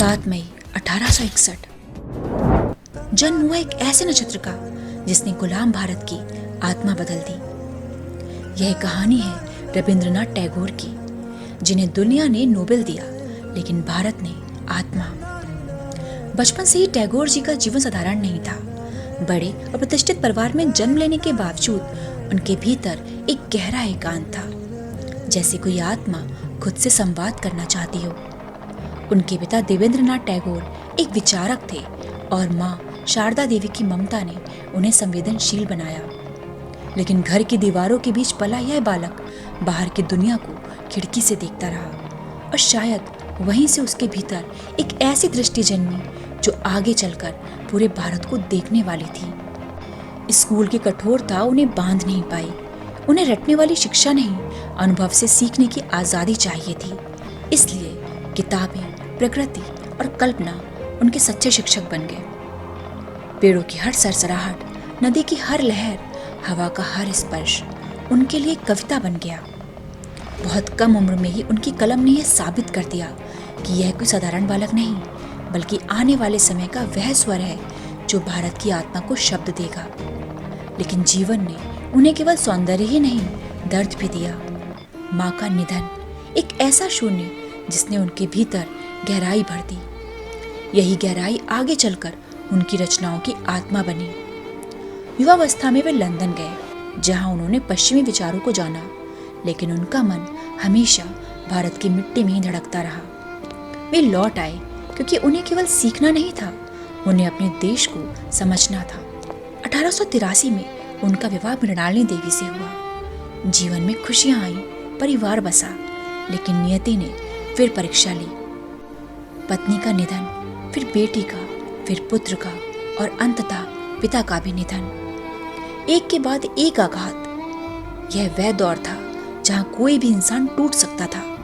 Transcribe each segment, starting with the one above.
7 मई 1861 जन्म हुआ एक ऐसे नक्षत्र का जिसने गुलाम भारत की आत्मा बदल दी। यह कहानी है रविंद्रनाथ टैगोर की, जिन्हें दुनिया ने नोबेल दिया लेकिन भारत ने आत्मा। बचपन से ही टैगोर जी का जीवन साधारण नहीं था। बड़े और प्रतिष्ठित परिवार में जन्म लेने के बावजूद उनके भीतर एक गहरा एकांत था, जैसे कोई आत्मा खुद से संवाद करना चाहती हो। उनके पिता देवेंद्रनाथ टैगोर एक विचारक थे और माँ शारदा देवी की ममता ने उन्हें संवेदनशील बनाया। लेकिन घर की दीवारों के बीच पला यह बालक बाहर की दुनिया को खिड़की से देखता रहा और शायद वहीं से उसके भीतर एक ऐसी दृष्टि जन्मी जो आगे चलकर पूरे भारत को देखने वाली थी। स्कूल की कठोरता उन्हें बांध नहीं पाई। उन्हें रटने वाली शिक्षा नहीं, अनुभव से सीखने की आज़ादी चाहिए थी। इसलिए किताबें, प्रकृति और कल्पना उनके सच्चे शिक्षक बन गए। पेड़ों की हर सरसराहट, नदी की हर लहर, हवा का हर स्पर्श उनके लिए कविता बन गया। बहुत कम उम्र में ही उनकी कलम ने यह साबित कर दिया कि यह कोई साधारण बालक नहीं, बल्कि आने वाले समय का वह स्वर है जो भारत की आत्मा को शब्द देगा। लेकिन जीवन ने उन्हें केवल सौंदर्य ही नहीं, दर्द भी दिया। माँ का निधन, एक ऐसा शून्य जिसने उनके भीतर गहराई भर दी। यही गहराई आगे चलकर उनकी रचनाओं की आत्मा बनी। युवावस्था में वे लंदन गए, जहां उन्होंने पश्चिमी विचारों को जाना, लेकिन उनका मन हमेशा भारत की मिट्टी में ही धड़कता रहा। वे लौट आए क्योंकि उन्हें केवल सीखना नहीं था, उन्हें अपने देश को समझना था। 1883 में उनका विवाह मृणालिनी देवी से हुआ। जीवन में खुशियां आईं, परिवार बसा, लेकिन नियति ने फिर परीक्षा ली। पत्नी का निधन, फिर बेटी का, फिर पुत्र का और अंततः पिता का भी निधन। एक के बाद एक आघात। यह वह दौर था जहां कोई भी इंसान टूट सकता था,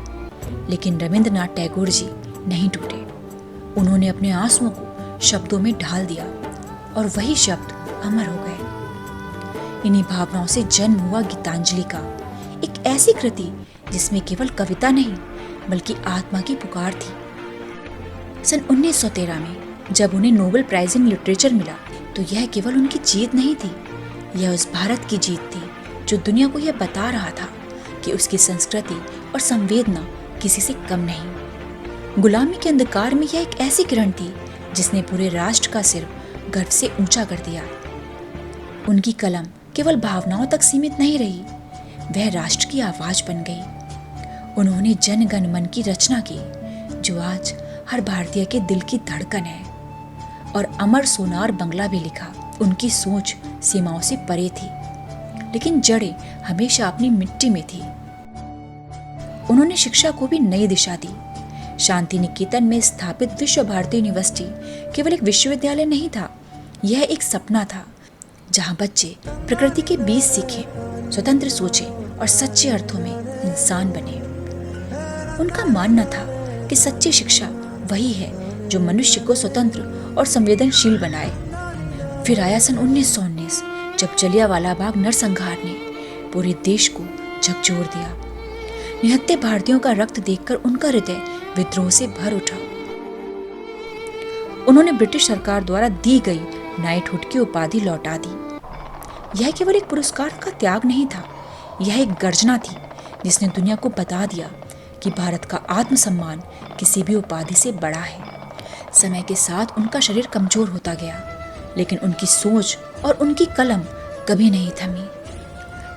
लेकिन रविंद्रनाथ टैगोर जी नहीं टूटे। उन्होंने अपने आंसुओं को शब्दों में ढाल दिया और वही शब्द अमर हो गए। इन्हीं भावनाओं से जन्म हुआ गीतांजलि का, एक ऐसी कृति जिसमें केवल कविता नहीं बल्कि आत्मा की पुकार थी। सन 1913 में जब उन्हें नोबेल प्राइज इन लिटरेचर मिला, तो यह केवल उनकी जीत नहीं थी, यह उस भारत की जीत थी जो दुनिया को यह बता रहा था कि उसकी संस्कृति और संवेदना किसी से कम नहीं। गुलामी के अंधकार में यह एक ऐसी किरण थी जिसने पूरे राष्ट्र का सिर गर्व से ऊंचा कर दिया। उनकी कलम केवल भावनाओं तक सीमित नहीं रही, वह राष्ट्र की आवाज बन गई। उन्होंने जन गण मन की रचना की, जो आज हर भारतीय के दिल की धड़कन है। और अमर सोनार बंगला भी लिखा। उनकी सोच सीमाओं से परे थी, लेकिन जड़ें हमेशा अपनी मिट्टी में थी। उन्होंने शिक्षा को भी नई दिशा दी। शांति निकेतन में स्थापित विश्व भारती यूनिवर्सिटी केवल एक विश्वविद्यालय नहीं था, यह एक सपना था जहां बच्चे प्रकृति के बीज सीखें, स्वतंत्र सोचें और सच्चे अर्थों में इंसान बने। उनका मानना था कि सच्ची शिक्षा वही है जो मनुष्य को स्वतंत्र और संवेदनशील बनाए। फिर आया सन 1919, जब जलियांवाला बाग नरसंहार ने पूरे देश को झकझोर दिया। निहत्थे भारतीयों का रक्त देखकर उनका हृदय विद्रोह से भर उठा। उन्होंने ब्रिटिश सरकार द्वारा दी गई नाइटहुड की उपाधि लौटा दी। यह केवल एक पुरस्कार का त्याग नहीं था, यह एक गर्जना थी जिसने दुनिया को बता दिया कि भारत का आत्मसम्मान किसी भी उपाधि से बड़ा है। समय के साथ उनका शरीर कमजोर होता गया, लेकिन उनकी सोच और उनकी कलम कभी नहीं थमी।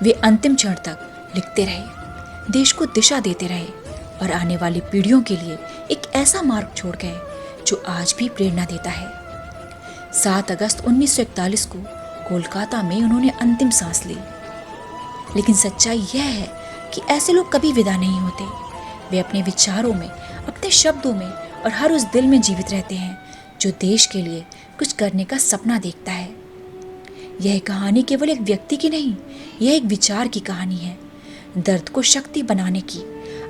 वे अंतिम क्षण तक लिखते रहे, देश को दिशा देते रहे और आने वाली पीढ़ियों के लिए एक ऐसा मार्ग छोड़ गए जो आज भी प्रेरणा देता है। 7 अगस्त 1941 को कोलकाता में उन्होंने अंतिम सांस ली। लेकिन सच्चाई यह है कि ऐसे लोग कभी विदा नहीं होते। वे अपने विचारों में, अपने शब्दों में और हर उस दिल में जीवित रहते हैं जो देश के लिए कुछ करने का सपना देखता है। यह कहानी केवल एक व्यक्ति की नहीं, यह एक विचार की कहानी है। दर्द को शक्ति बनाने की,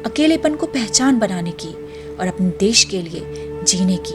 अकेलेपन को पहचान बनाने की और अपने देश के लिए जीने की।